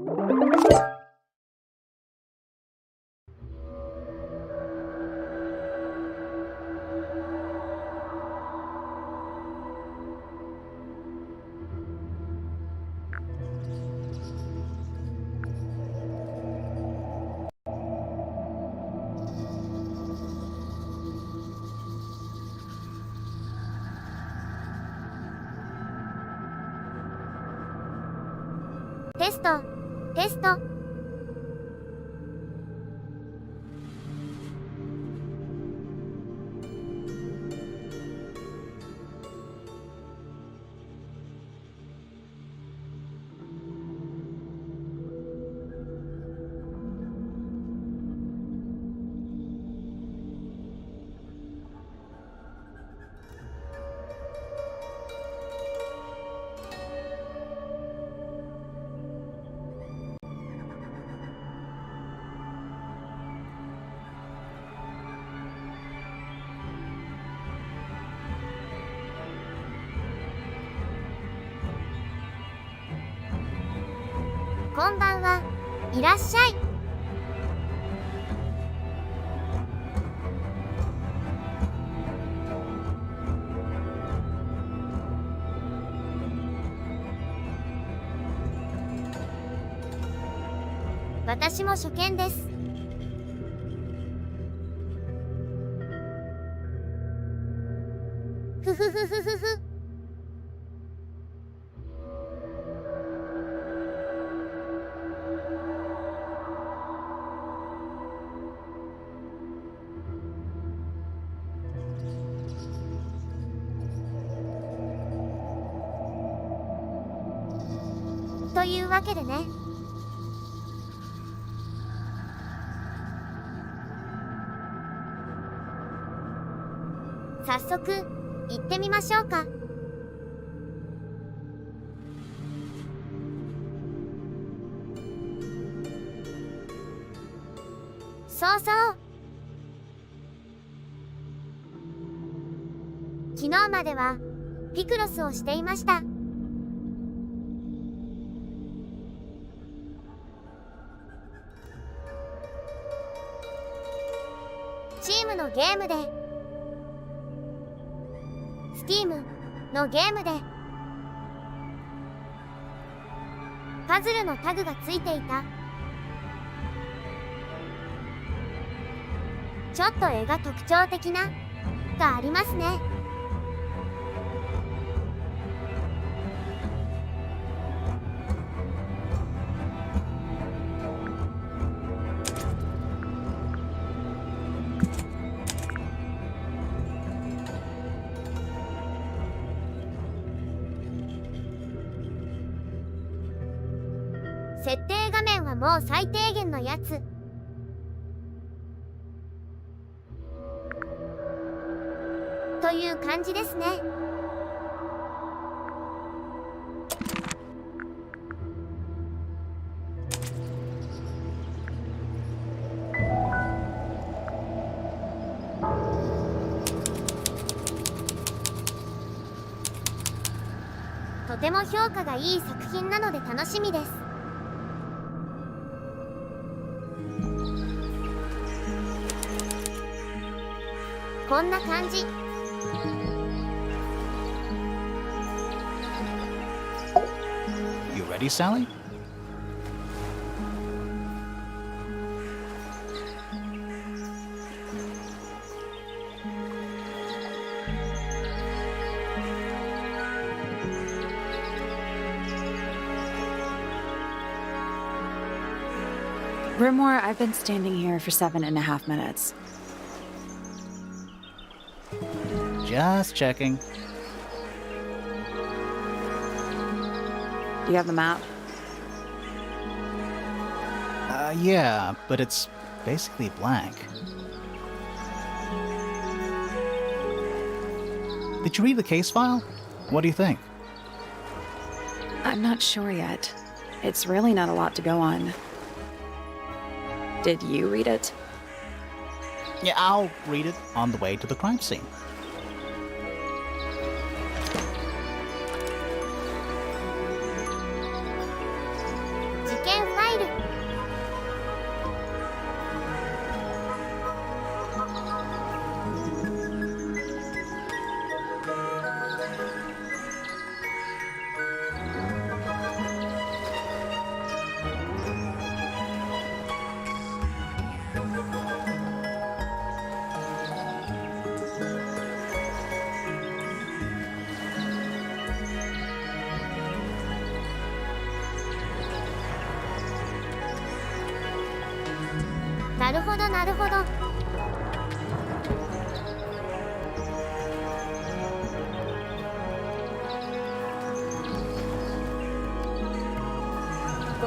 テスト、テスト。こんばんは。いらっしゃい。私も初見です。ふふふふふふ。というわけでね。早速行ってみましょうか。そうそう。昨日まではピクロスをしていました。チームのゲームで、Steam のゲームで、パズルのタグがついていた。ちょっと絵が特徴的ながありますね。設定画面はもう最低限のやつ。という感じですね。とても評価がいい作品なので楽しみです。こんな感じ。You ready, Sally? Brimore, I've been standing here for 7.5 minutes. Just checking. Do you have the map? Yeah, but it's basically blank. Did you read the case file? What do you think? I'm not sure yet. It's really not a lot to go on. Did you read it? Yeah, I'll read it on the way to the crime scene. るほどなるほど。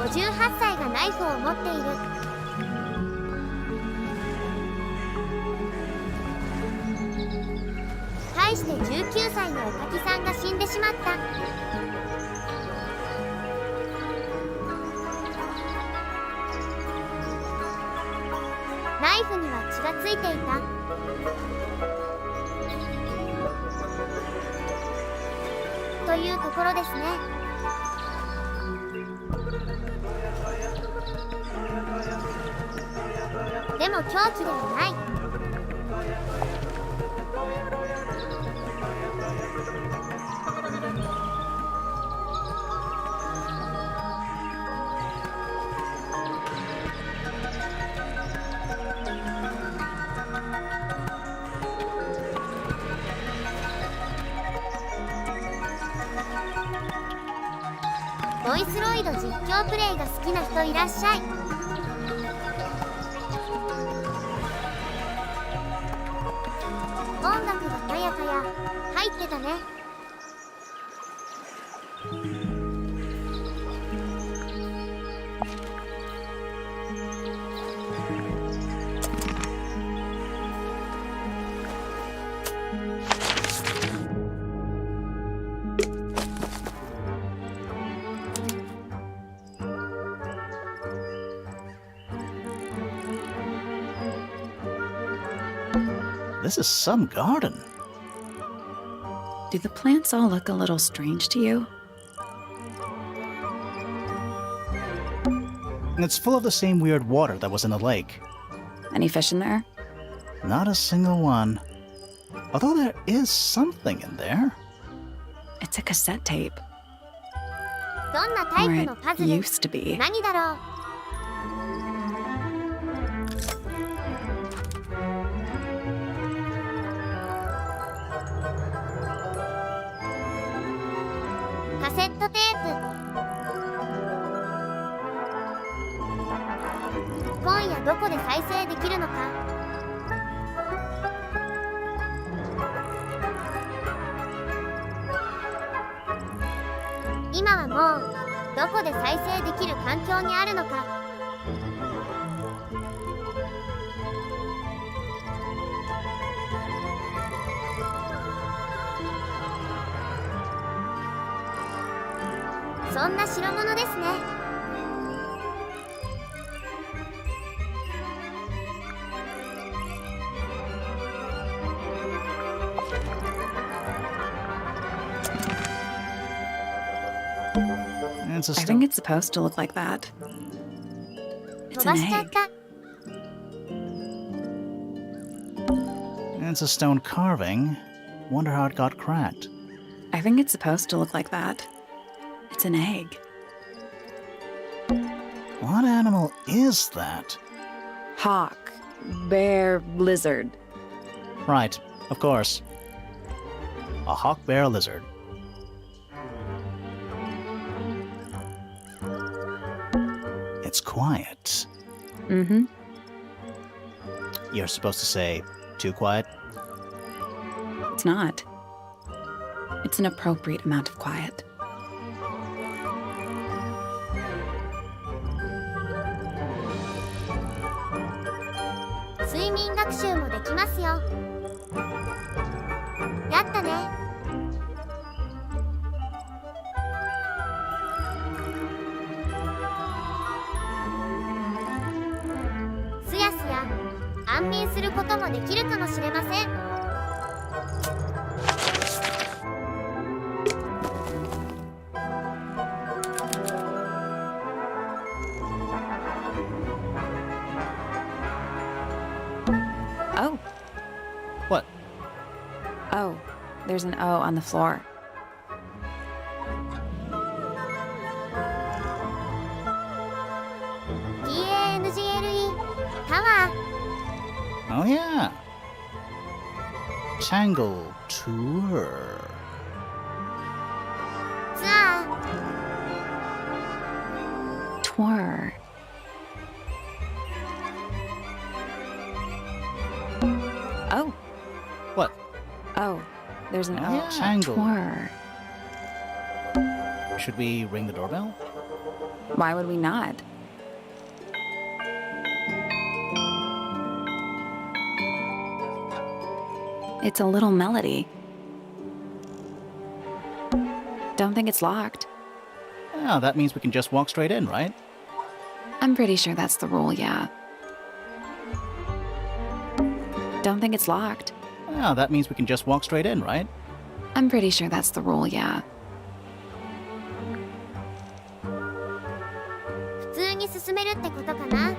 58歳がナイフを持っている。対して19歳のおかきさんが死んでしまった。ナイフには血がついていた。というところですね。でも凶器ではない。ボイスロイド実況プレイが好きな人いらっしゃい。音楽がかやかや入ってたね。This is some garden. Do the plants all look a little strange to you? It's full of the same weird water that was in the lake. Any fish in there? Not a single one. Although there is something in there. It's a cassette tape. どんなタイ Or プ it のパズル？ used to be. 何だろう？カセットテープ。今夜どこで再生できるのか。今はもうどこで再生できる環境にあるのか。そんな代物ですね。It's a I think it's supposed to look like that. 飛 It's ば an しちゃっ egg. た。 It's a stone carving. Wonder how it got cracked. I think it's supposed to look like that. It's an egg. What animal is that? Hawk, bear, lizard. Right, of course. A hawk bear lizard. It's quiet. Mm-hmm. You're supposed to say, too quiet? It's not. It's an appropriate amount of quiet. 睡眠学習もできますよ。やったね。すやすや安眠することもできるかもしれません。Oh, What? oh, there's an O on the floor. TANGLE タワ Oh yeah. Tangle Tower. ーツア Tour. Oh. What? Oh, there's an Tangle. tour. Should we ring the doorbell? Why would we not? It's a little melody. Don't think it's locked. Yeah, that means we can just walk straight in, right? I'm pretty sure that's the rule, yeah. Don't think it's locked. Yeah, that means we can just walk straight in, right? I'm pretty sure that's the rule, yeah. 普通に進めるってことかな。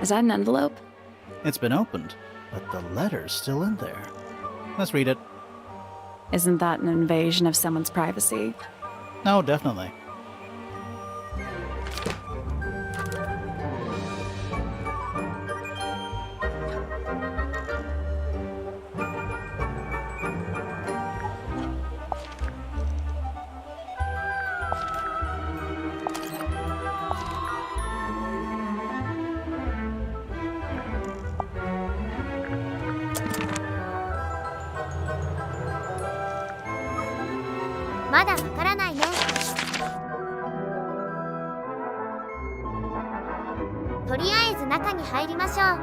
Is that an envelope? It's been opened, but the letter's still in there. Let's read it. Isn't that an invasion of someone's privacy? No, definitely. .まだわからないね。とりあえず中に入りましょう。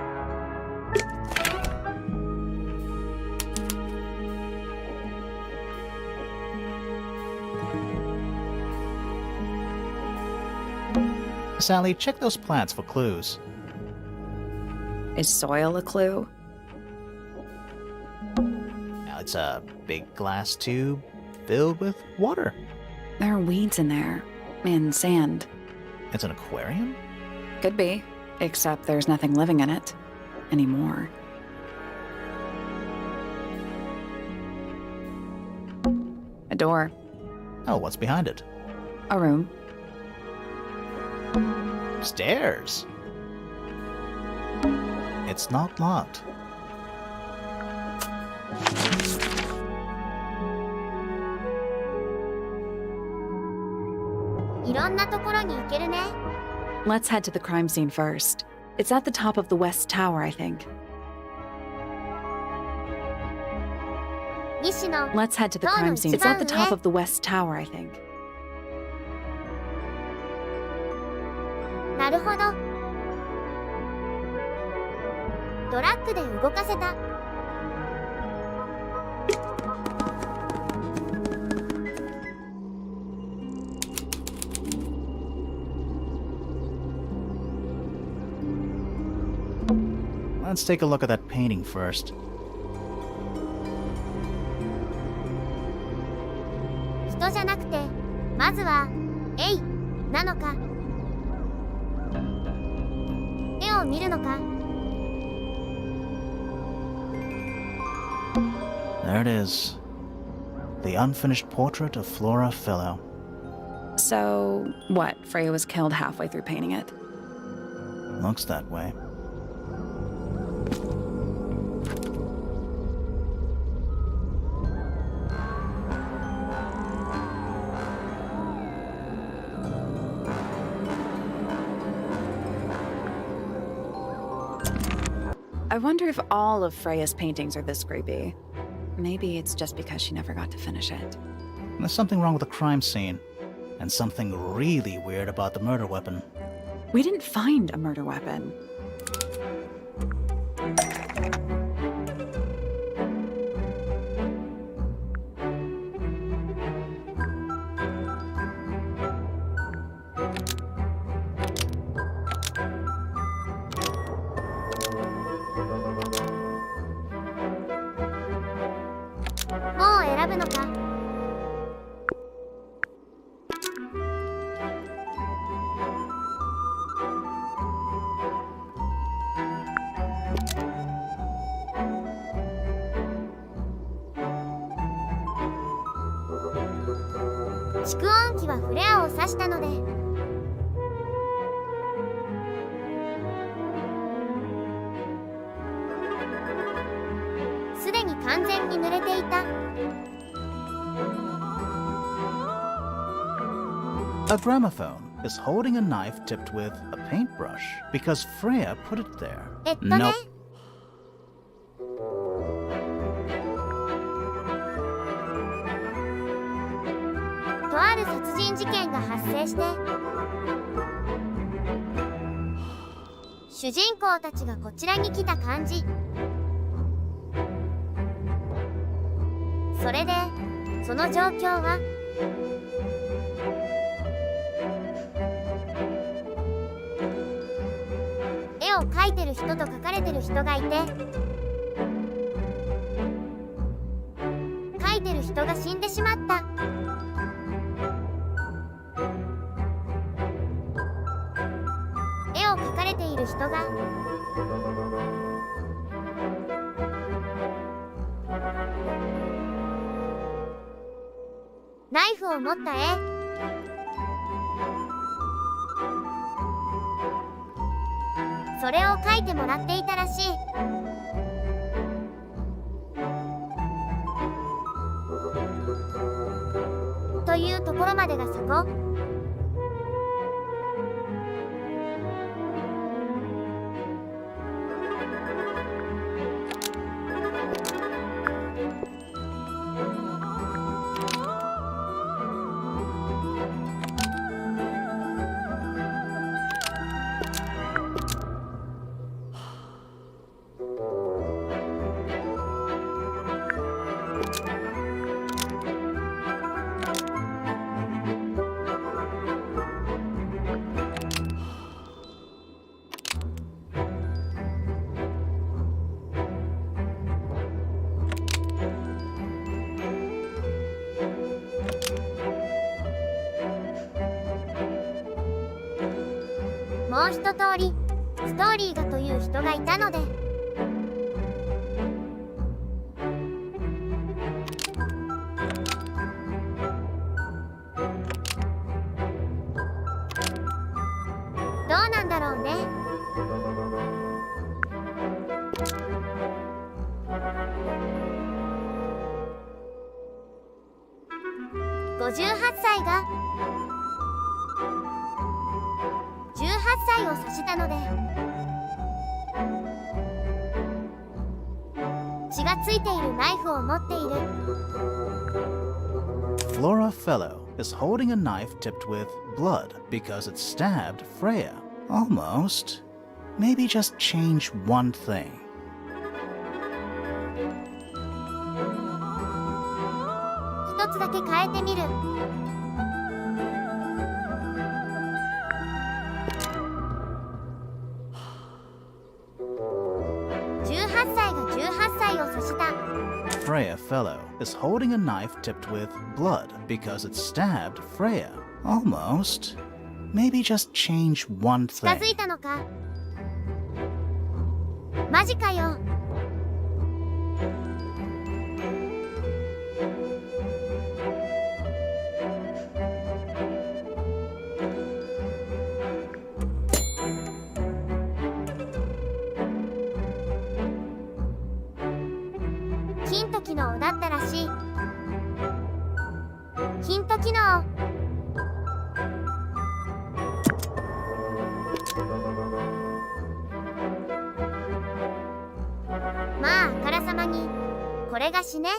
Sally, check those plants for clues. Is soil a clue? Now, it's a big glass tube filled with water. There are weeds in there. And sand. It's an aquarium? Could be. Except there's nothing living in it. Anymore. A door. Oh, what's behind it? A room. Stairs. It's not locked. Let's head to the crime scene first. It's at the top of the West Tower, I think. Let's head to the crime scene. It's at the top of the West Tower, I think. なるほど。ドラッグで動かせた。Let's take a look at that painting first. 人じゃなくて、まずは、えい、なのか。絵を見るのか。There it is. The unfinished portrait of Flora Philo. So, what? Freya was killed halfway through painting it? Looks that way. I wonder if all of Freya's paintings are this creepy. Maybe it's just because she never got to finish it. There's something wrong with the crime scene, and something really weird about the murder weapon. We didn't find a murder weapon.蓄音機はフレアを指したので、すでに完全に濡れていた。A gramophone is holding a knife tipped with a paintbrush because Freya put it there. Nope. ある殺人事件が発生して、主人公たちがこちらに来た感じ。それでその状況は、絵を描いてる人と描かれてる人がいて、描いてる人が死んでしまった。絵を描かれている人がナイフを持った絵。それを描いてもらっていたらしい。というところまでがそこ。もう一通りストーリーがという人がいたので、どうなんだろうね。58歳が18歳を指したので、血がついているナイフを持っている。Flora Fellow is holding a knife tipped with blood because it stabbed Freya. Almost. Maybe just change one thing. 一つだけ変えてみる。18歳が18歳を指した。Freya Fellow is holding a knife tipped with blood because it stabbed Freya. Almost. Maybe just change one 近づ thing. いたのか。マジかよ。ヒント機能だったらしい。ヒント機能。まああからさまにこれが死ね。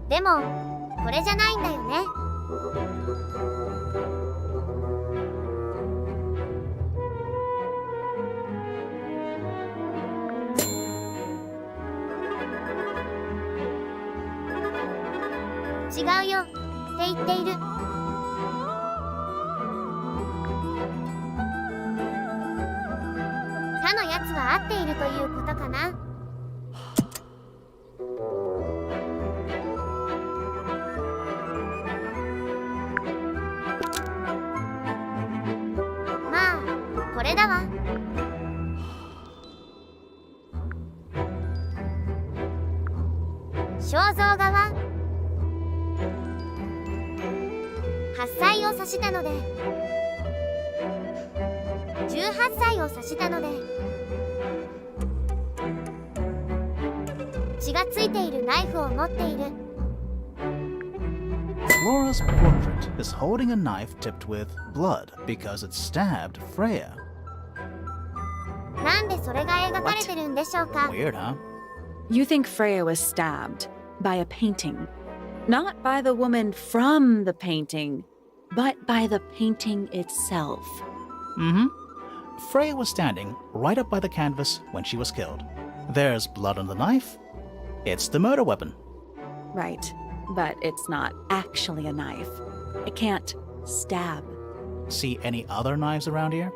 でもこれじゃないんだよね。違うよって言っている。他のやつは合っているということかな。まあこれだわ。肖像画は8歳を指したので、18歳を指したので、血がついているナイフを持っている。Flora's portrait is holding a knife tipped with blood because it stabbed Freya. なんでそれが描かれてるんでしょうか？ Weird, huh? You think Freya was stabbed by a painting. Not by the woman from the painting, but by the painting itself. Mm-hmm. Freya was standing right up by the canvas when she was killed. There's blood on the knife. It's the murder weapon. Right, but it's not actually a knife. It can't stab. See any other knives around here?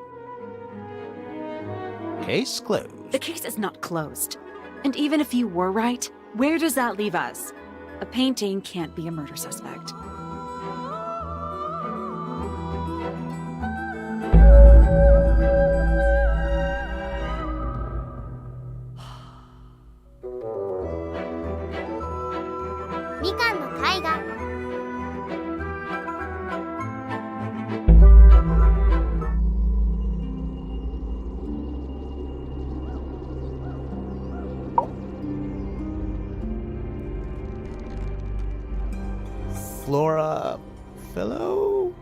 Case closed. The case is not closed. And even if you were right, where does that leave us? A painting can't be a murder suspect. Flora... Fellow?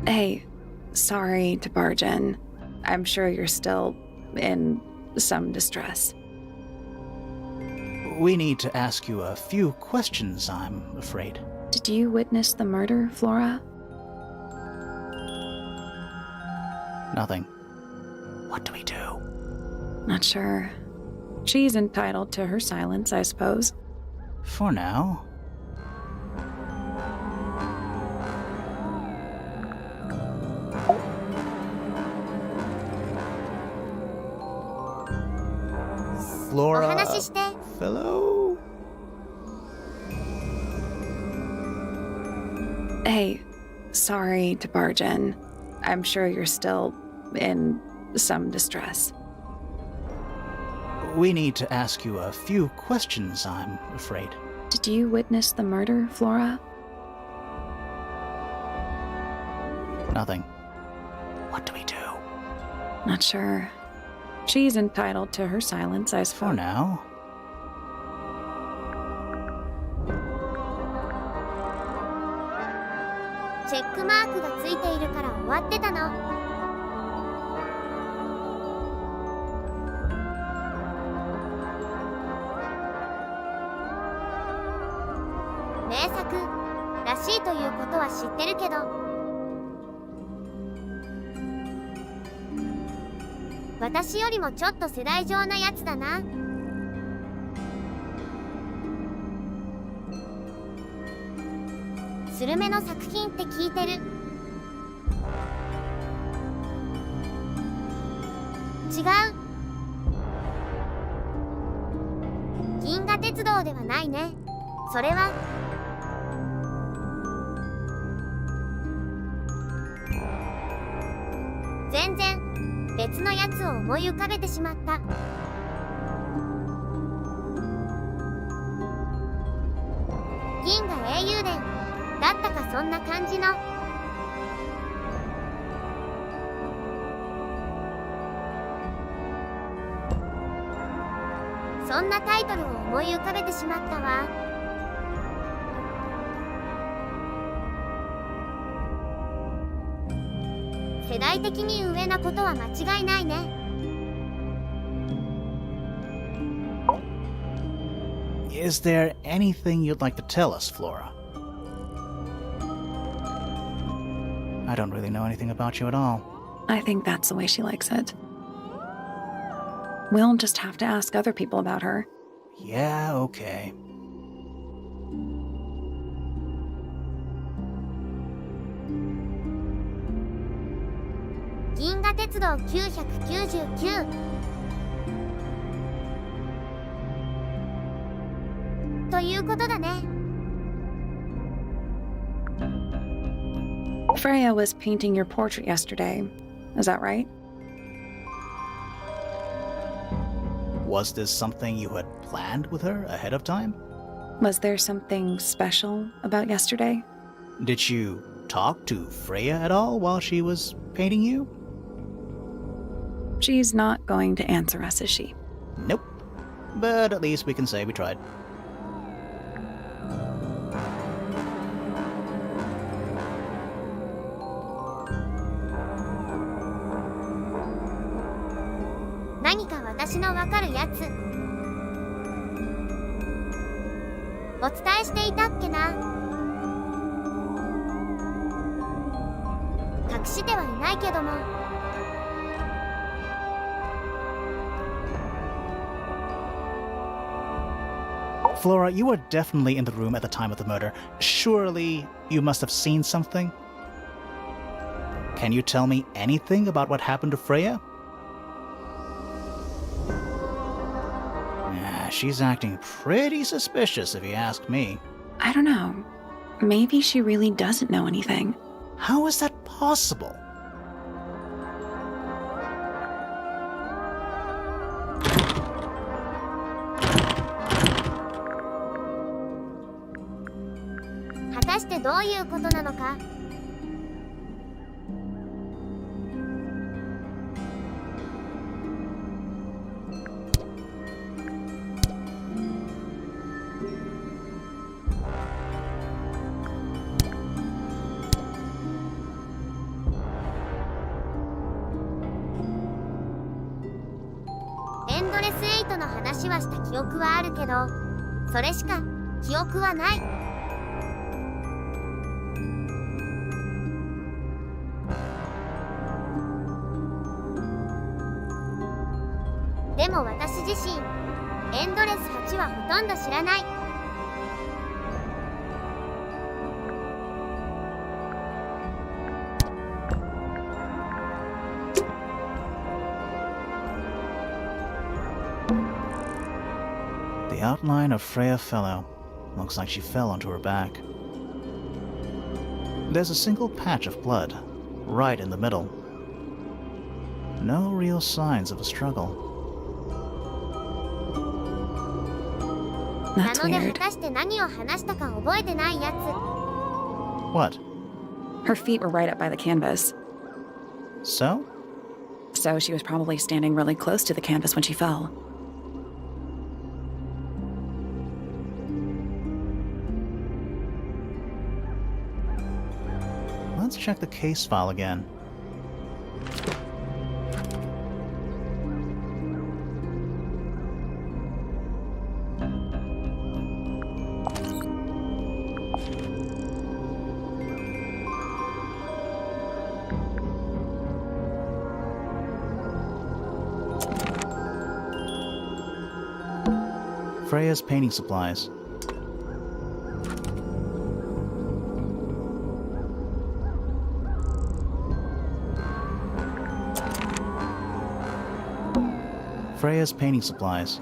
Hey, sorry to barge in. I'm sure you're still in some distress. We need to ask you a few questions, I'm afraid. Did you witness the murder, Flora? Nothing. What do we do? Not sure. She's entitled to her silence, I suppose. For now. Flora... お話しして。 Fellow? Hey, sorry to barge in. I'm sure you're still in some distress. We need to ask you a few questions, I'm afraid. Did you witness the murder, Flora? Nothing. What do we do? Not sure. She's entitled to her silence, I suppose. For now. Check mark がついているから終わってたの。名作らしいということは知ってるけど、私よりもちょっと世代上なやつだな。スルメの作品って聞いてる。違う。銀河鉄道ではないね。それは全然別のやつを思い浮かべてしまった。銀河英雄伝だったか、そんな感じの。そんなタイトルを思い浮かべてしまったわ。世代的に上なことは間違いないね。Is there anything you'd like to tell us, Flora? I don't really know anything about you at all. I think that's the way she likes it. We'll just have to ask other people about her. Yeah, okay.「銀河鉄道999」ということだね。Freya was painting your portrait yesterday. Is that right? Was this something you had planned with her ahead of time? Was there something special about yesterday? Did you talk to Freya at all while she was painting you? She's not going to answer us, is she? Nope. But at least we can say we tried. 私のわかるやつ。お伝えしていたっけな。隠してはいないけども。Flora, you were definitely in the room at the time of the murder. Surely you must have seen something? Can you tell me anything about what happened to Freya? Yeah, she's acting pretty suspicious if you ask me. I don't know. Maybe she really doesn't know anything. How is that possible? What 果たしてどういうことなのか。エンドレス8の話はした記憶はあるけど、それしか記憶はない。でも私自身、エンドレス8はほとんど知らない。The outline of Freya Fellow. Looks like she fell onto her back. There's a single patch of blood, right in the middle. No real signs of a struggle. な That's ので weird. 果たして何を話したか覚えてないやつ。 What? Her feet were right up by the canvas, So? so she was probably standing really close to the canvas when she fell. Let's check the case file again. Freya's painting supplies. Freya's painting supplies.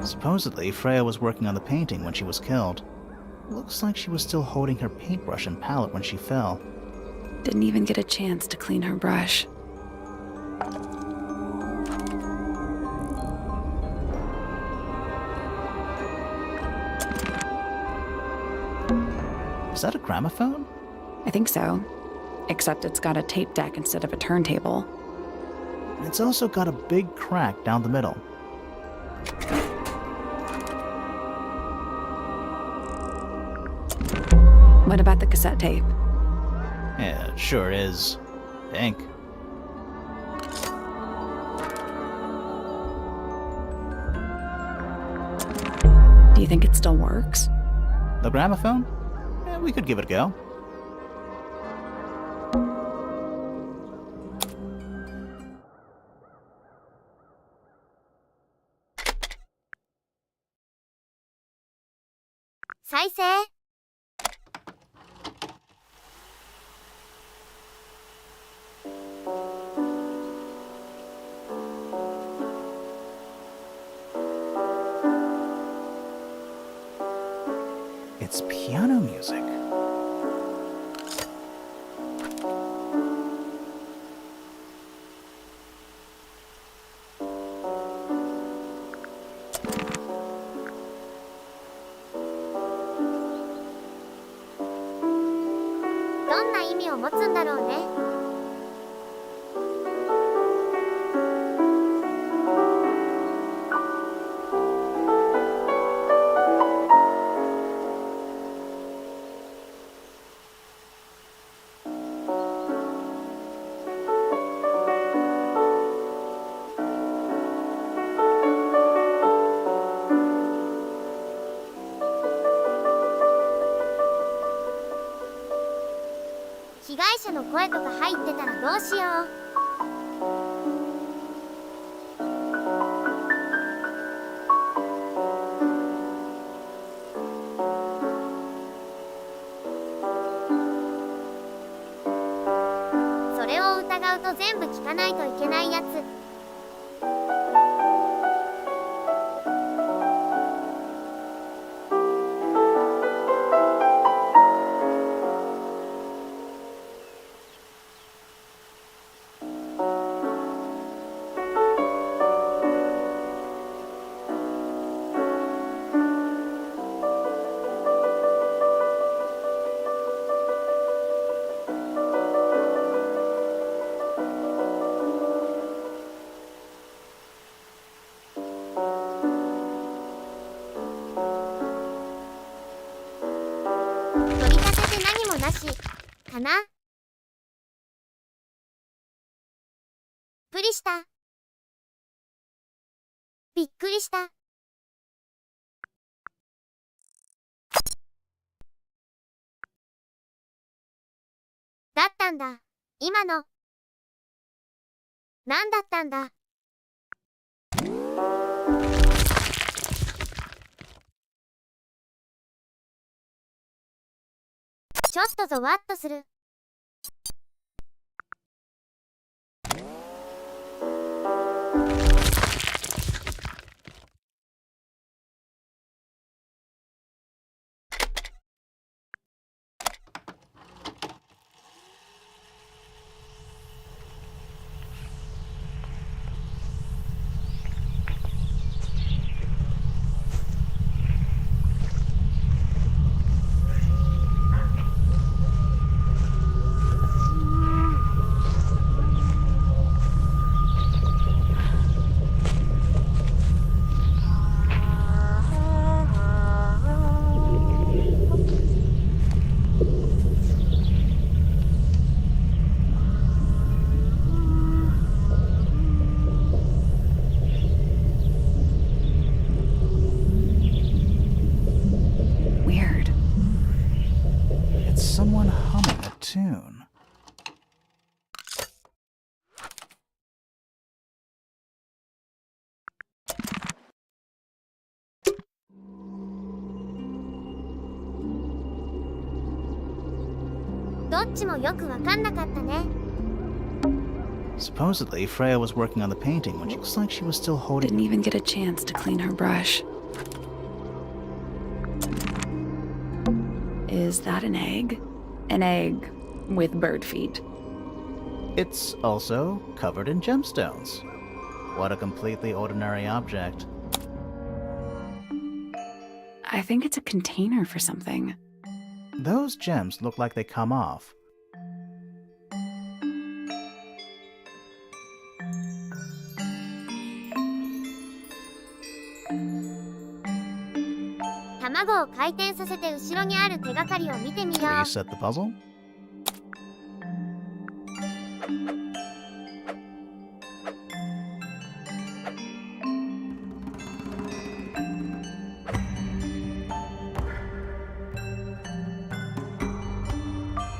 Supposedly, Freya was working on the painting when she was killed. Looks like she was still holding her paintbrush and palette when she fell. Didn't even get a chance to clean her brush. Is that a gramophone? I think so. Except it's got a tape deck instead of a turntable. It's also got a big crack down the middle. What about the cassette tape? Yeah, it sure is. Pink. Do you think it still works? The gramophone? Yeah, we could give it a go. It's piano music. What どんな意味を持つんだろうね。者の声とか入ってたらどうしよう。それを疑うと全部聞かないといけないやつ。取り立てて何もなしかな。びっくりした。びっくりした。だったんだ。今の。何だったんだ。ちょっとゾワッとする。Someone humming a tune. Supposedly, Freya was working on the painting when she looks like she was still holding. Didn't even get a chance to clean her brush. Is that an egg? An egg with bird feet. It's also covered in gemstones. What a completely ordinary object. I think it's a container for something. Those gems look like they come off. Reset the puzzle?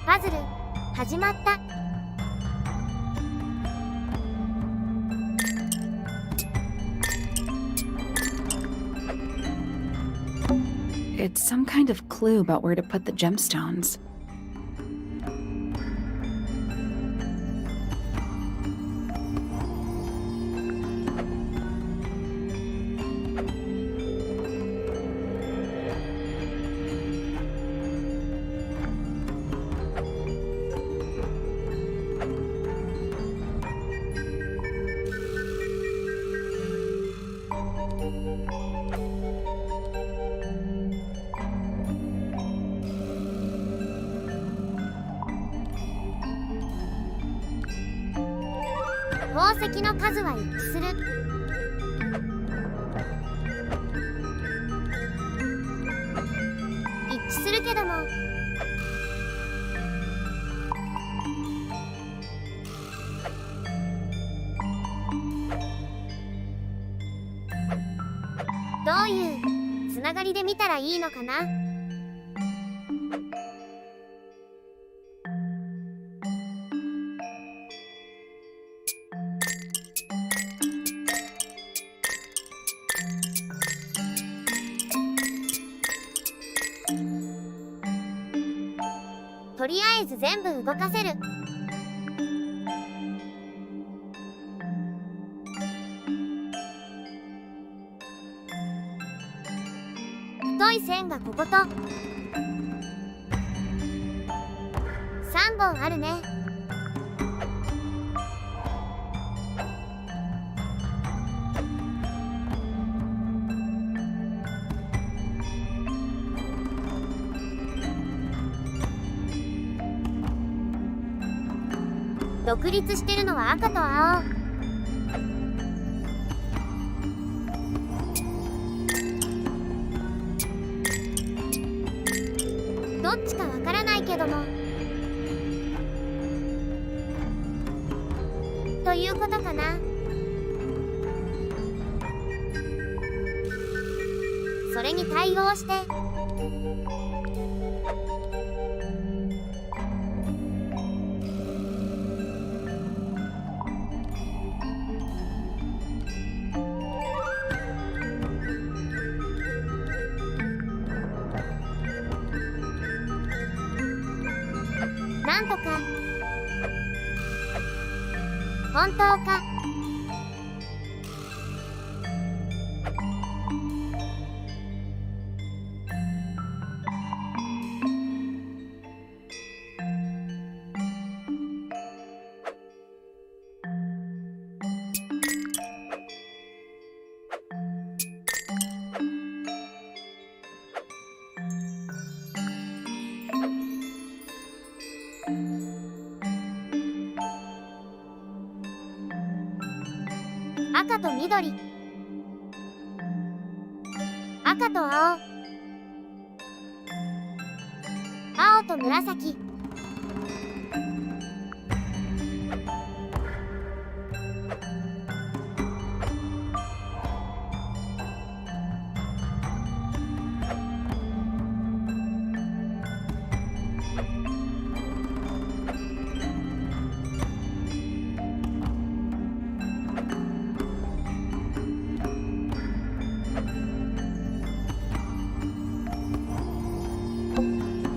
Puzzle 始まった。It's some kind of clue about where to put the gemstones.宝石の数は一致する。一致するけども、どういうつながりで見たらいいのかな。りあえず全部動かせる。太い線がここと3本あるね。独立してるのは赤と青。どっちかわからないけども。ということかな。それに対応してなんとか。本当か。赤と緑、赤と青、青と紫。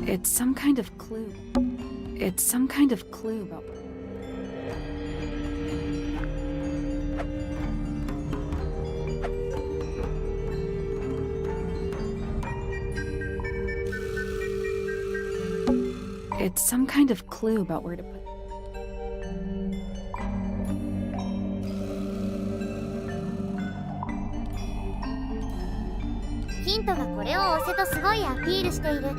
It's some kind of clue. It's some kind of clue about. It's some kind of clue about where to put. ヒントがこれを押せとすごいアピールしている。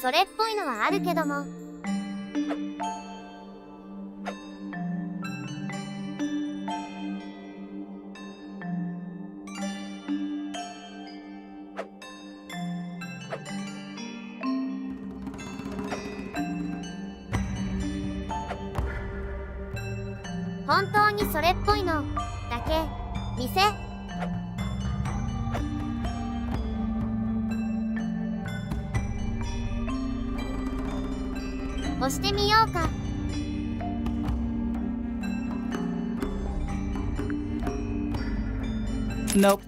それっぽいのはあるけども。本当にそれっぽいのだけ見せ。押してみようか。Nope.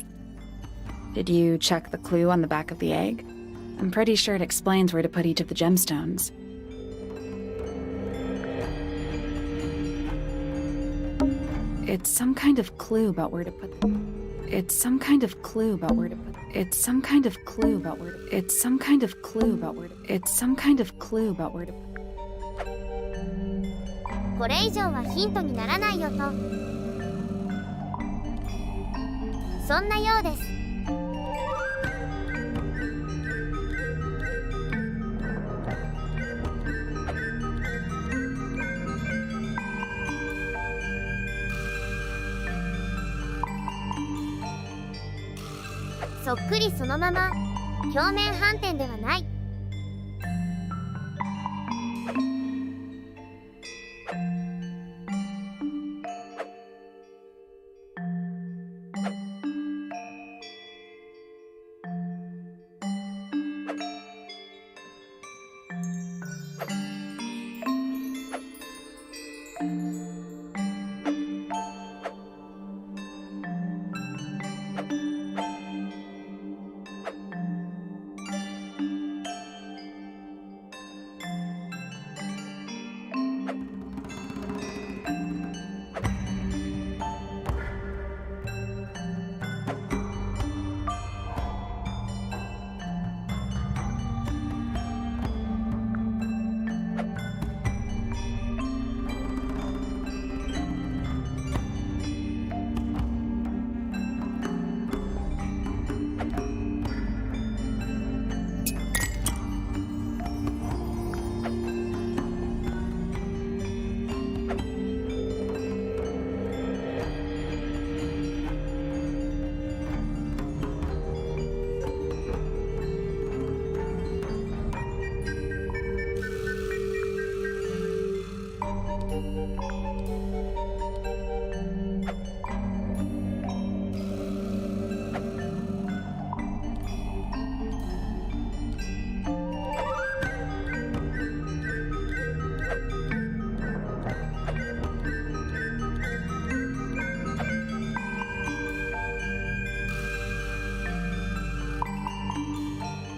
Did you check the clue on the back of the egg? I'm pretty sure it explains where to put each of the gemstones. It's some kind of clue about where to put It's some kind of clue about where to put It's some kind of clue about where to It's some kind of clue about where to It's some kind of clue about where to put これ以上はヒントにならないよと。そんなようです。そっくりそのまま、表面反転ではない。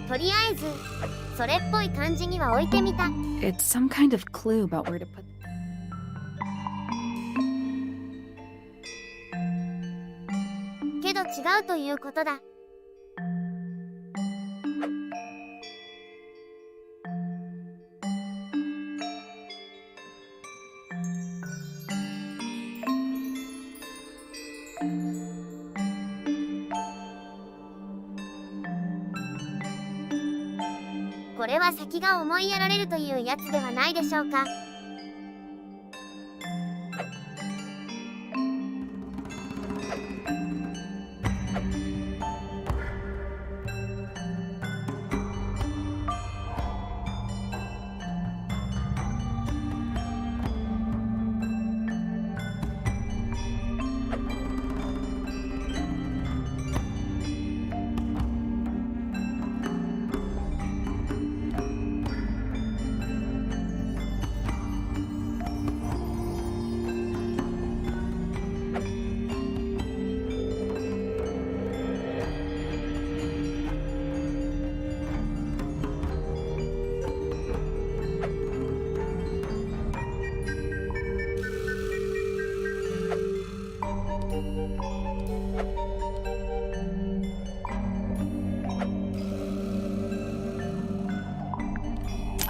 とりあえずそれっぽい感じには置いてみた。 It's some kind of clue about where to put けど違うということだ。これは先が思いやられるというやつではないでしょうか。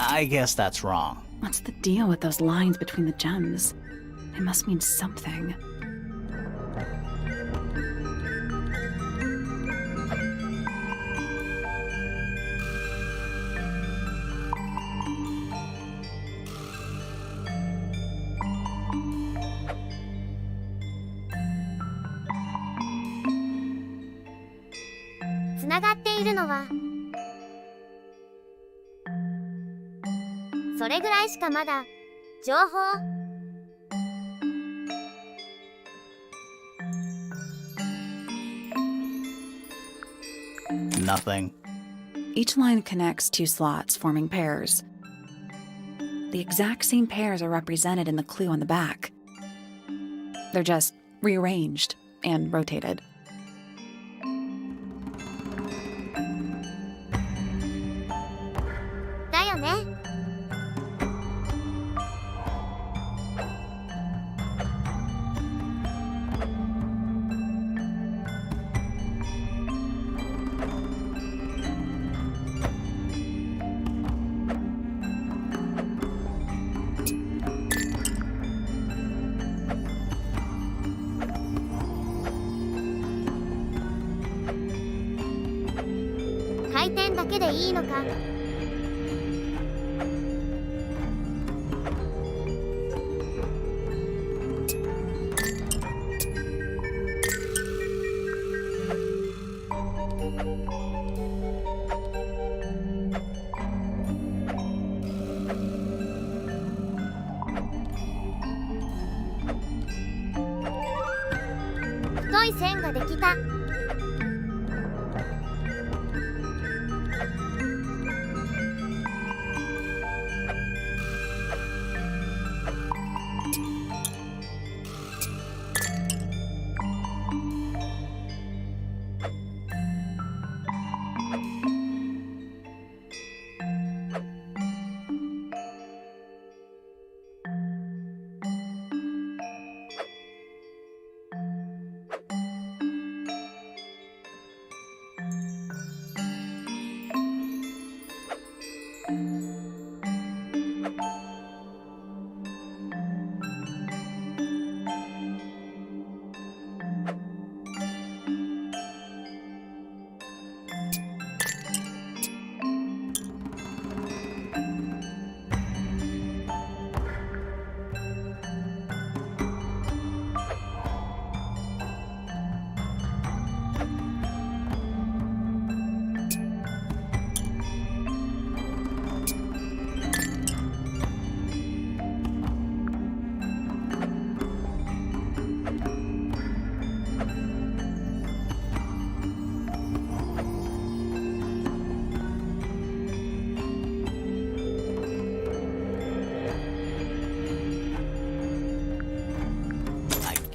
I guess that's wrong. What's the deal with those lines between the gems? They must mean something. はそれぐらいしかまだ情報Nothing. Each line connects two slots, forming pairs. The exact same pairs are represented in the clue on the back. They're just rearranged and rotated. Daよね。回転だけでいいのか。太い線ができた。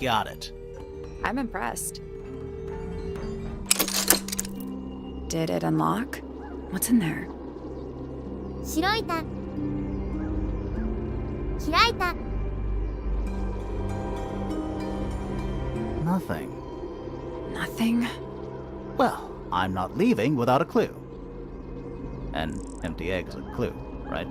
Got it. I'm impressed. Did it unlock? What's in there? 白いた。開いた。Nothing. Nothing? Well, I'm not leaving without a clue. An empty egg is a clue, right?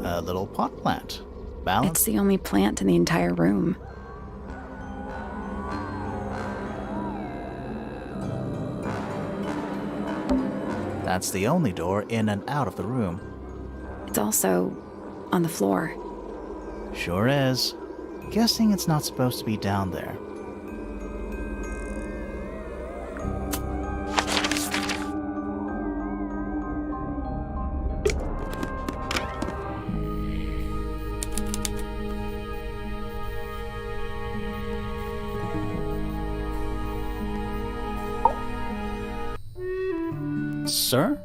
A little pot plant. Balance. It's the only plant in the entire room. That's the only door in and out of the room. It's also on the floor. Sure is. Guessing it's not supposed to be down there. Sir?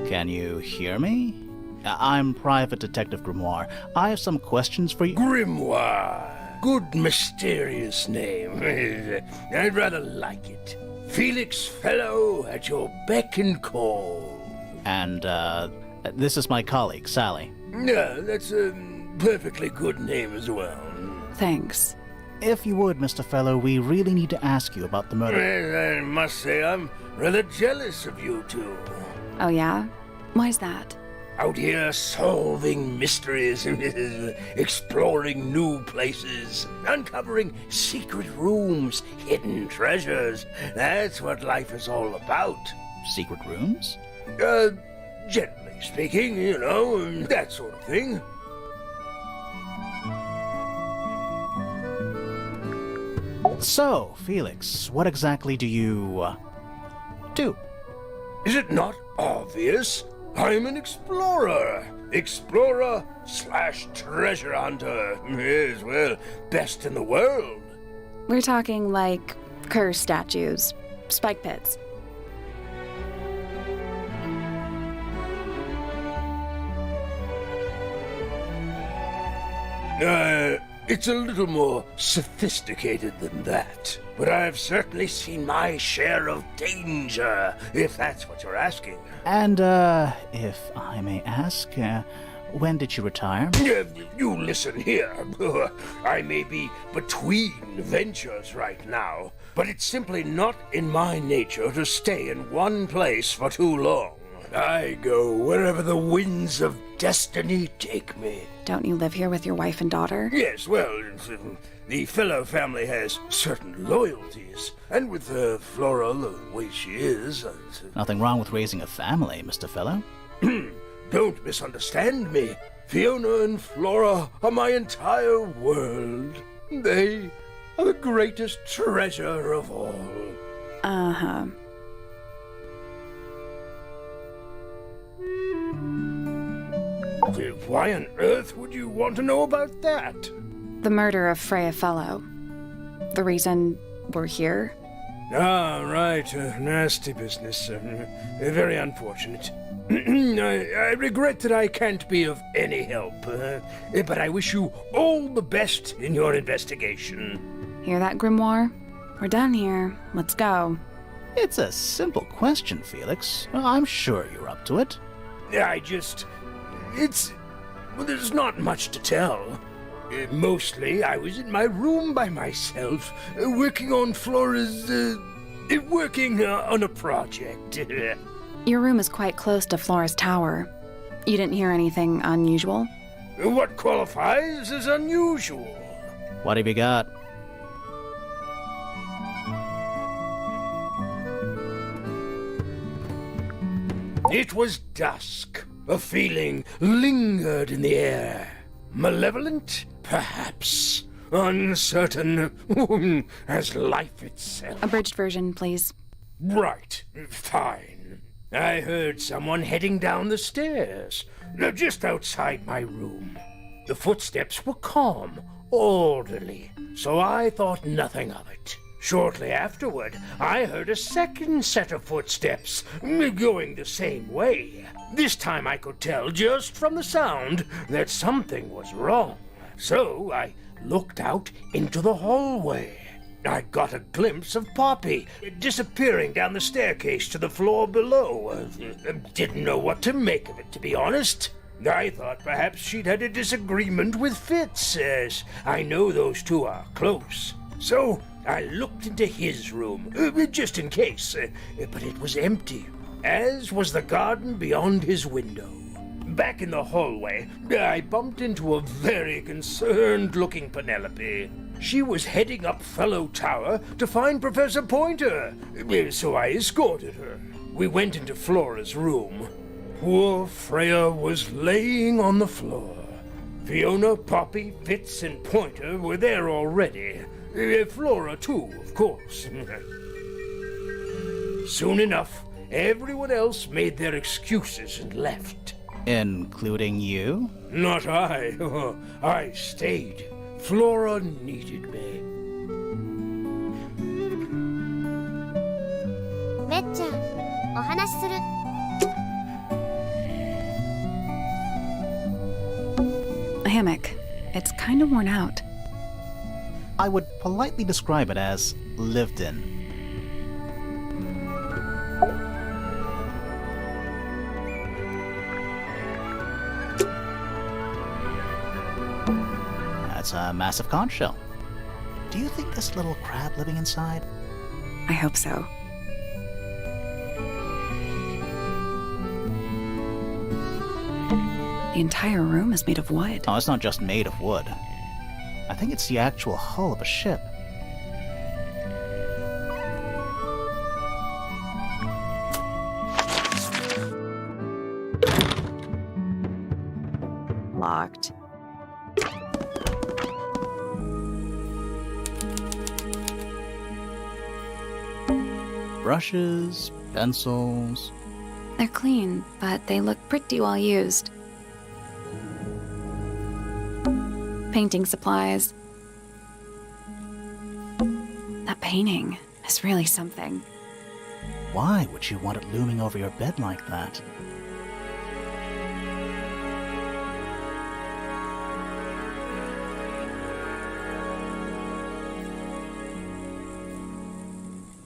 Can you hear me? I'm Private Detective Grimoire. I have some questions for you. Grimoire. Good mysterious name. I'd rather like it. Felix Fellow at your beck and call. And, this is my colleague, Sally. Yeah, that's a perfectly good name as well. Thanks. If you would, Mr. Fellow, we really need to ask you about the murder. Well, I must say I'm rather jealous of you two. Oh, yeah? Why's that? Out here solving mysteries, exploring new places, uncovering secret rooms, hidden treasures. That's what life is all about. Secret rooms? Generally speaking, you know, that sort of thing. So, Felix, what exactly do you do? Is it not obvious? I'm an explorer. Explorer / treasure hunter. Yes, well, best in the world. We're talking like curse statues, spike pits. It's a little more sophisticated than that. But I've certainly seen my share of danger, if that's what you're asking. And, if I may ask, when did you retire? You listen here. I may be between ventures right now, but it's simply not in my nature to stay in one place for too long. I go wherever the winds of destiny take me. Don't you live here with your wife and daughter? Yes, well, the fellow family has certain loyalties, and with Flora the way she is... Nothing wrong with raising a family, Mr. Fellow. Don't misunderstand me. Fiona and Flora are my entire world. They are the greatest treasure of all. Uh-huh. Why on earth would you want to know about that? The murder of Freya Fellow. The reason we're here? Ah, right. Nasty business. Very unfortunate. I regret that I can't be of any help, but I wish you all the best in your investigation. Hear that, Grimoire? We're done here. Let's go. It's a simple question, Felix. I'm sure you're up to it. Well, there's not much to tell. Mostly, I was in my room by myself, working on Flora's, working on a project. Your room is quite close to Flora's tower. You didn't hear anything unusual? What qualifies as unusual? What have you got? It was dusk. A feeling lingered in the air. Malevolent, perhaps. Uncertain, as life itself. Abridged version, please. Right, fine. I heard someone heading down the stairs, just outside my room. The footsteps were calm, orderly, so I thought nothing of it. Shortly afterward, I heard a second set of footsteps, going the same way. This time I could tell just from the sound that something was wrong. So I looked out into the hallway. I got a glimpse of Poppy disappearing down the staircase to the floor below. Didn't know what to make of it, to be honest. I thought perhaps she'd had a disagreement with Fitz, as I know those two are close. So I looked into his room, just in case, but it was empty, as was the garden beyond his window. Back in the hallway, I bumped into a very concerned-looking Penelope. She was heading up Fellow Tower to find Professor Pointer, so I escorted her. We went into Flora's room. Poor Freya was laying on the floor. Fiona, Poppy, Fitz, and Pointer were there already. Flora, too, of course. Soon enough, everyone else made their excuses and left. Including you? Not I. I stayed. Flora needed me. めっちゃん、お話しする。A hammock. It's kind of worn out. I would politely describe it as lived in. That's a massive conch shell. Do you think there's a little crab living inside? I hope so. The entire room is made of wood. Oh, it's not just made of wood. I think it's the actual hull of a ship. Locked. Brushes, pencils. They're clean, but they look pretty well used. Painting supplies. That painting is really something. Why would you want it looming over your bed like that?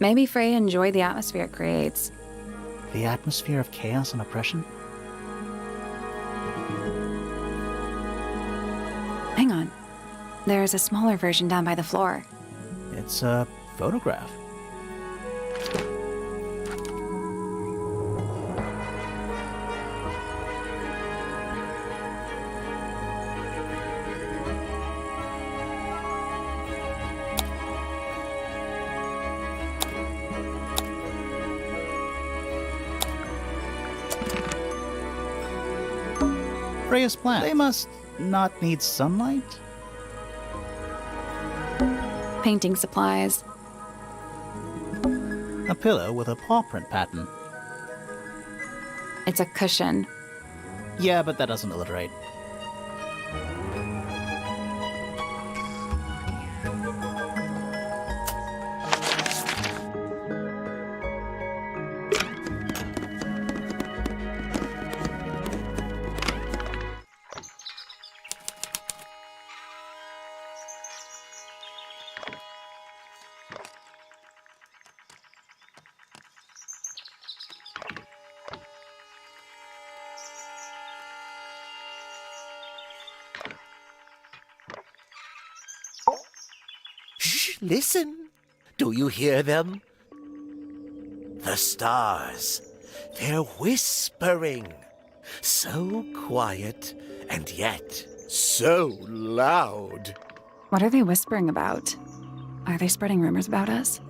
Maybe Frey enjoyed the atmosphere it creates. The atmosphere of chaos and oppression? Hang on. There's a smaller version down by the floor. It's a photograph. Freya's plants. They must not need sunlight? Painting supplies. A pillow with a paw print pattern. It's a cushion. Yeah, but that doesn't alliterate. Shh, listen. Do you hear them? The stars. They're whispering. So quiet, and yet so loud. What are they whispering about? Are they spreading rumors about us?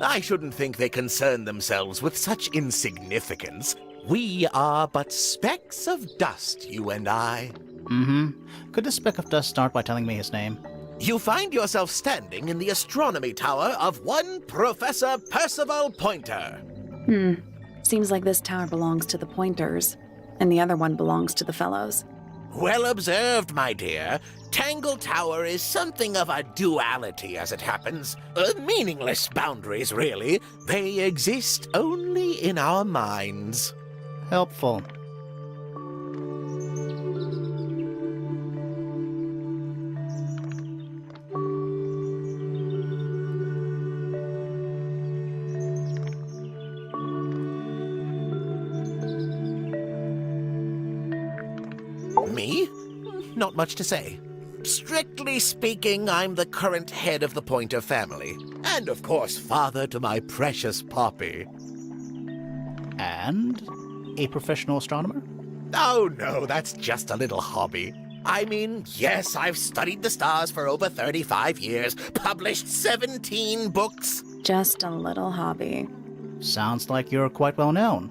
I shouldn't think they concern themselves with such insignificance. We are but specks of dust, you and I. Mm-hmm. Could this speck of dust start by telling me his name? You find yourself standing in the astronomy tower of one Professor Percival Pointer. Seems like this tower belongs to the Pointers, and the other one belongs to the Fellows. Well observed, my dear. Tangle Tower is something of a duality, as it happens. Meaningless boundaries, really. They exist only in our minds. Helpful. Me? Not much to say. Strictly speaking, I'm the current head of the Pointer family. And, of course, father to my precious Poppy. And a professional astronomer? Oh, no, that's just a little hobby. I mean, yes, I've studied the stars for over 35 years, published 17 books. Just a little hobby. Sounds like you're quite well known.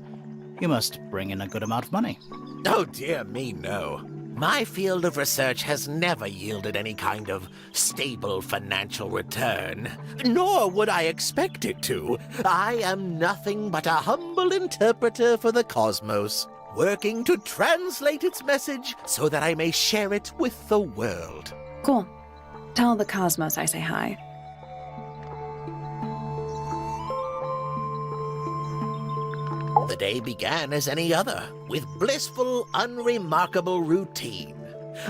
You must bring in a good amount of money. Oh, dear me, no. My field of research has never yielded any kind of stable financial return, nor would I expect it to. I am nothing but a humble interpreter for the cosmos, working to translate its message so that I may share it with the world. Cool. Tell the Cosmos I say hi. The day began as any other, with blissful, unremarkable routine.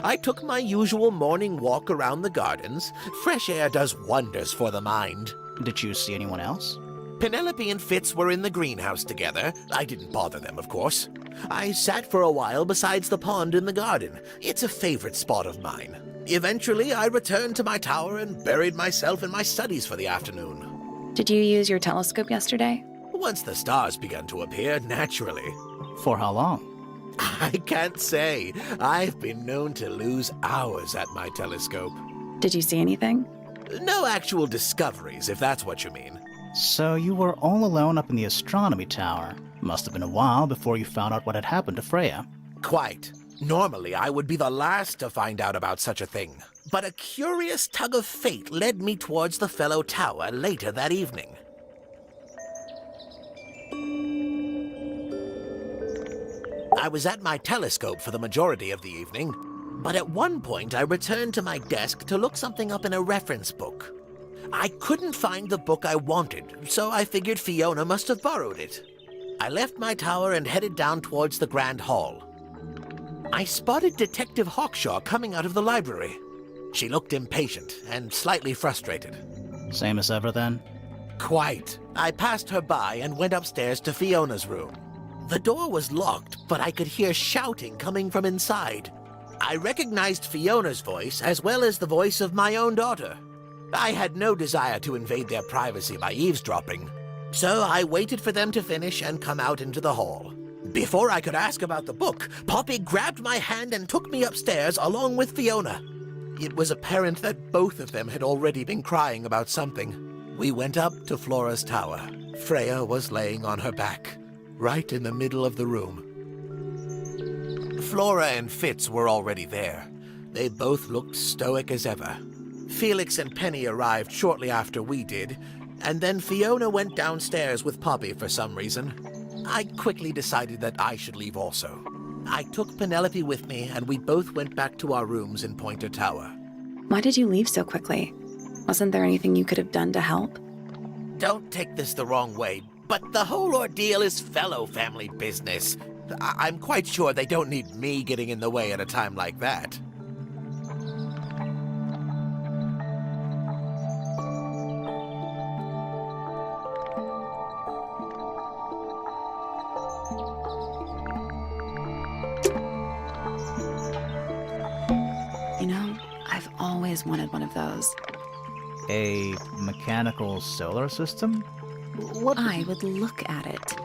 I took my usual morning walk around the gardens. Fresh air does wonders for the mind. Did you see anyone else? Penelope and Fitz were in the greenhouse together. I didn't bother them, of course. I sat for a while besides the pond in the garden. It's a favorite spot of mine. Eventually, I returned to my tower and buried myself in my studies for the afternoon. Did you use your telescope yesterday? Once the stars began to appear, naturally. For how long? I can't say. I've been known to lose hours at my telescope. Did you see anything? No actual discoveries, if that's what you mean. So you were all alone up in the astronomy tower. Must have been a while before you found out what had happened to Freya. Quite. Normally, I would be the last to find out about such a thing. But a curious tug of fate led me towards the fellow tower later that evening. I was at my telescope for the majority of the evening, but at one point I returned to my desk to look something up in a reference book. I couldn't find the book I wanted, so I figured Fiona must have borrowed it. I left my tower and headed down towards the Grand Hall. I spotted Detective Hawkshaw coming out of the library. She looked impatient and slightly frustrated. Same as ever then? Quite. I passed her by and went upstairs to Fiona's room. The door was locked, but I could hear shouting coming from inside. I recognized Fiona's voice as well as the voice of my own daughter. I had no desire to invade their privacy by eavesdropping, so I waited for them to finish and come out into the hall. Before I could ask about the book, Poppy grabbed my hand and took me upstairs along with Fiona. It was apparent that both of them had already been crying about something. We went up to Flora's tower. Freya was laying on her back, right in the middle of the room. Flora and Fitz were already there. They both looked stoic as ever. Felix and Penny arrived shortly after we did, and then Fiona went downstairs with Poppy for some reason. I quickly decided that I should leave also. I took Penelope with me, and we both went back to our rooms in Pointer Tower. Why did you leave so quickly? Wasn't there anything you could have done to help? Don't take this the wrong way, but the whole ordeal is fellow family business. I'm quite sure they don't need me getting in the way at a time like that. You know, I've always wanted one of those. A mechanical solar system? What? I would look at it.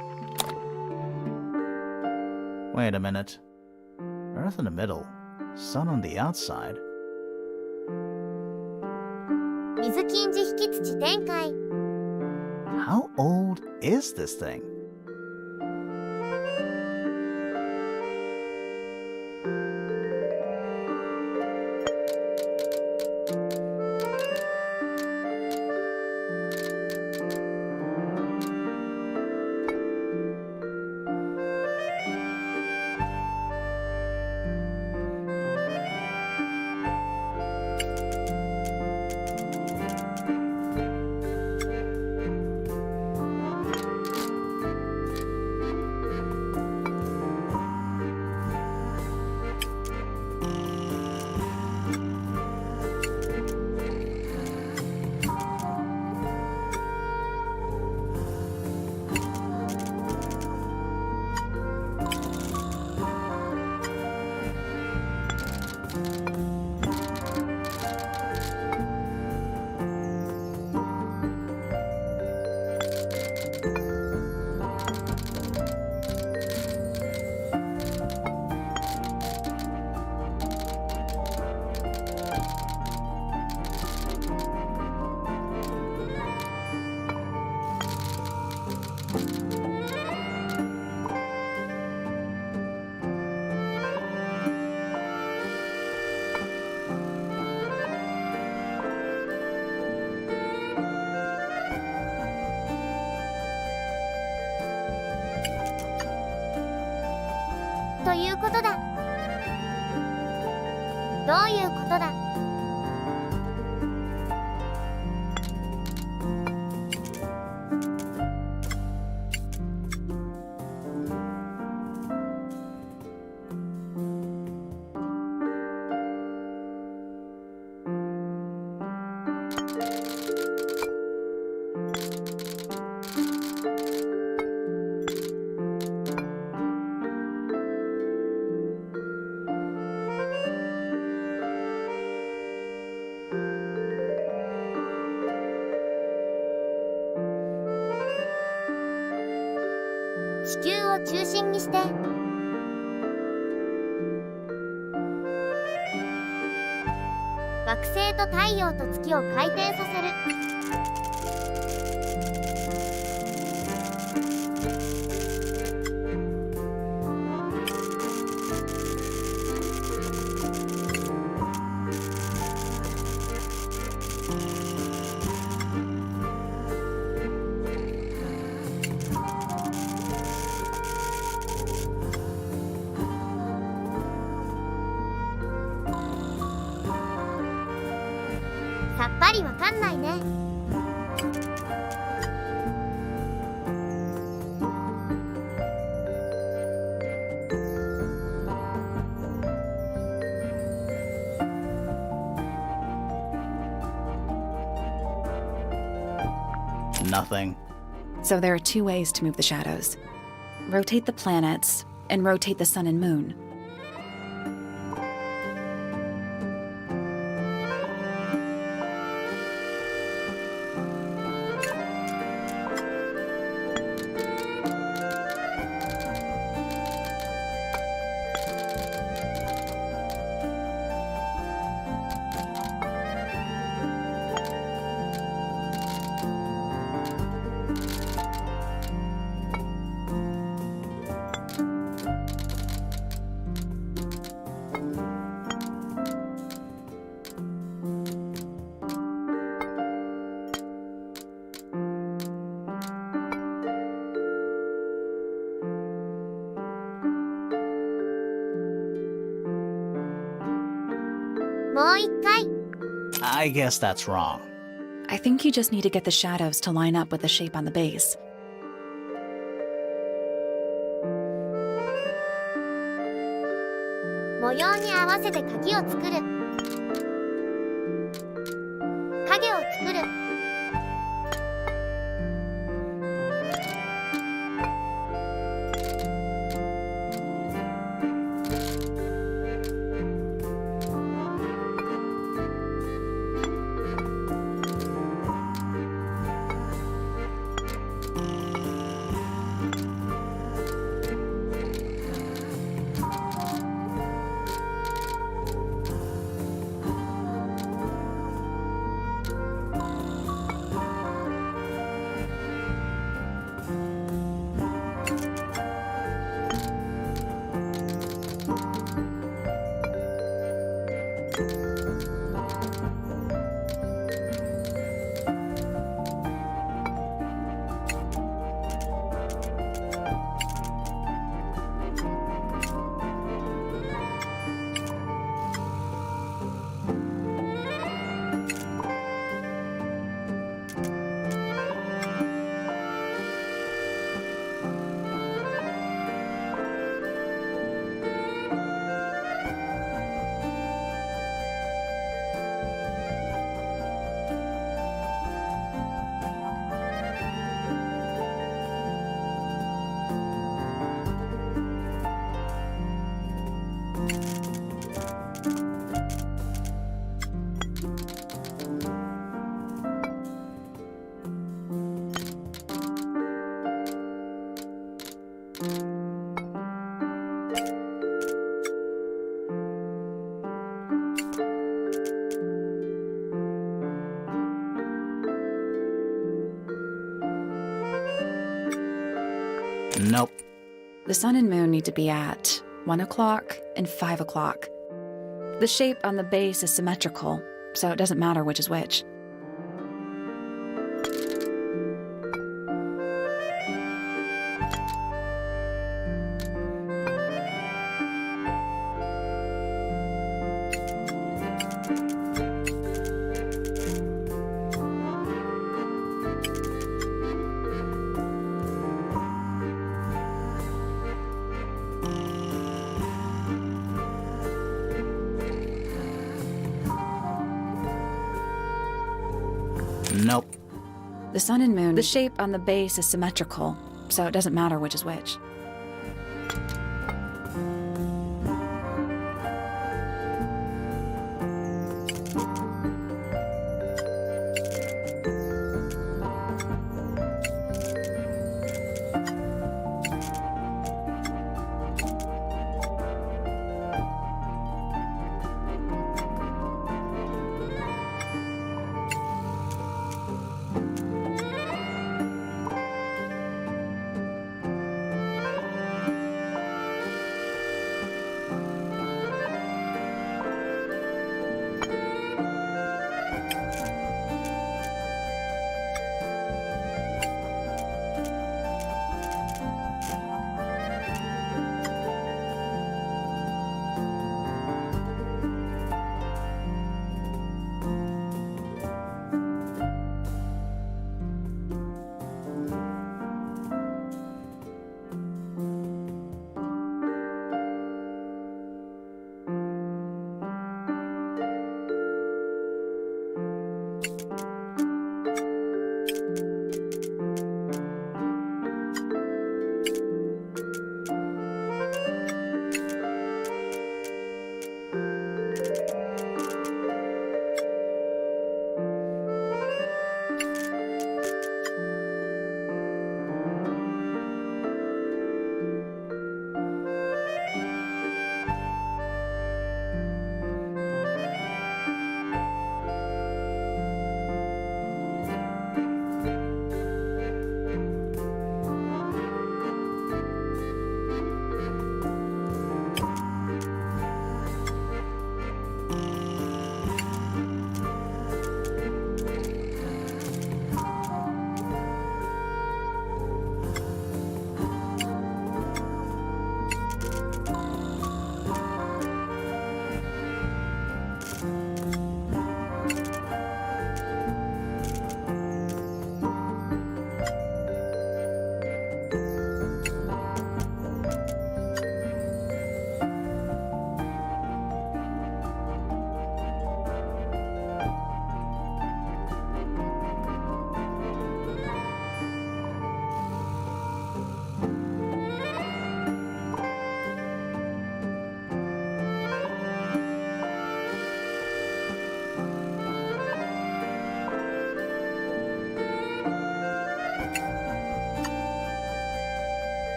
Wait a minute. Earth in the middle, sun on the outside. 水金地引き土展開 How old is this thing?ということだ。どういうことだ。地球を中心にして惑星と太陽と月を回転させる。さっぱりわかんないね。Nothing. So there are two ways to move the shadows. Rotate the planets and rotate the sun and moon.もう一回。I guess that's wrong. I think you just need to get the shadows to line up with the shape on the base. 模様に合わせて鍵を作る。影を作る。Nope. The sun and moon need to be at 1 o'clock and 5 o'clock. The shape on the base is symmetrical, so it doesn't matter which is which. Nope. The sun and moon, the shape on the base is symmetrical, so it doesn't matter which is which.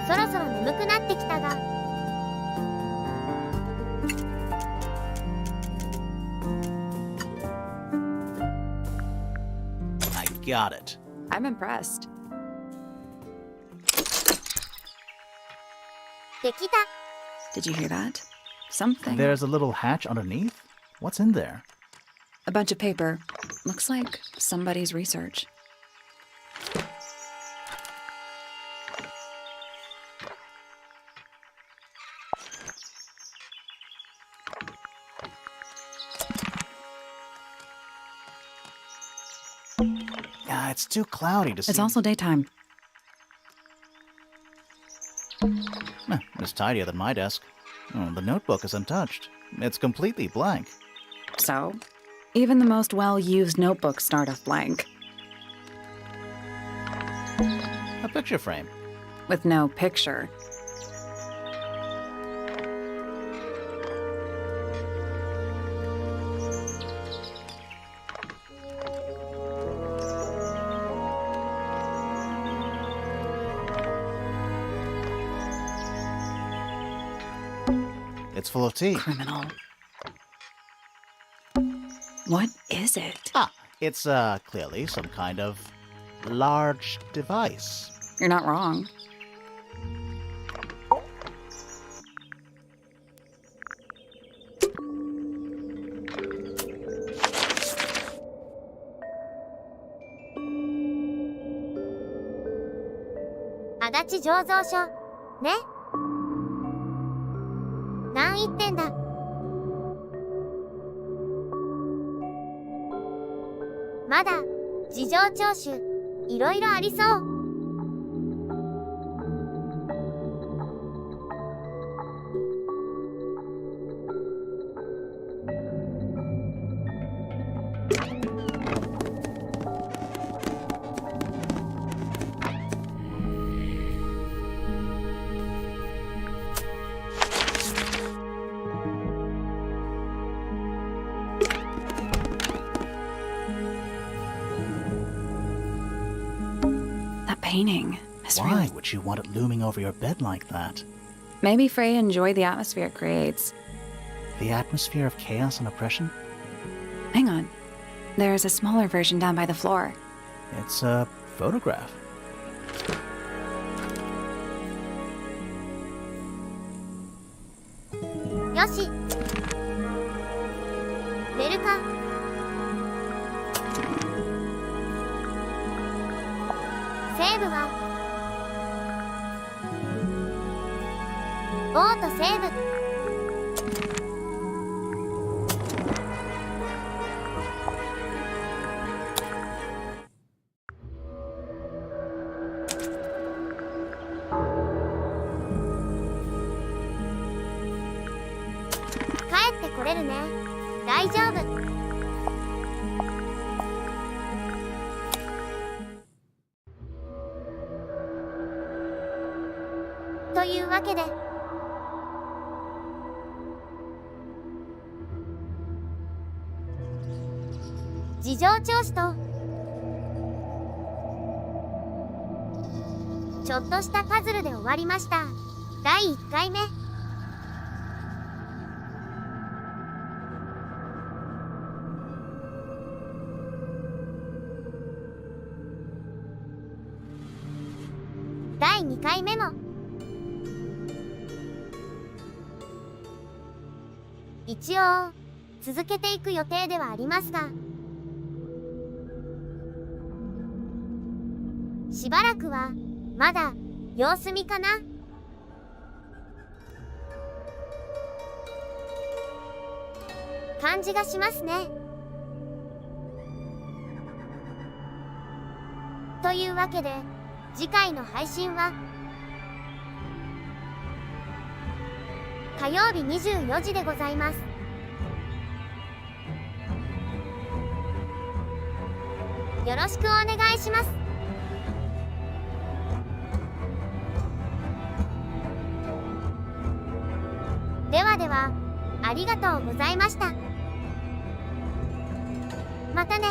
そろそろ眠くなってきたが。I got it. I'm impressed. できた。Did you hear that? Something. There's a little hatch underneath? What's in there? A bunch of paper. Looks like somebody's research. Yeah, it's too cloudy to see. It's also daytime. It's tidier than my desk. Oh, the notebook is untouched. It's completely blank. So, even the most well-used notebooks start off blank. A picture frame. With no picture. It's full of tea. Criminal. What is it? Ah, it's clearly some kind of large device. You're not wrong. Adachi醸造所ね。何言ってんだ。まだ事情聴取いろいろありそう。Painting is Why really... would you want it looming over your bed like that? Maybe Frey enjoyed the atmosphere it creates. The atmosphere of chaos and oppression? Hang on. There's a smaller version down by the floor. It's a photograph. Yoshi. 寝るか。セーブはオートセーブ。帰ってこれるね。大丈夫。というわけで事情聴取とちょっとしたパズルで終わりました。第1回目。第2回目も一応続けていく予定ではありますが、しばらくはまだ様子見かな。感じがしますね。というわけで次回の配信は火曜日24時でございます。よろしくお願いします。ではでは、ありがとうございました。またね。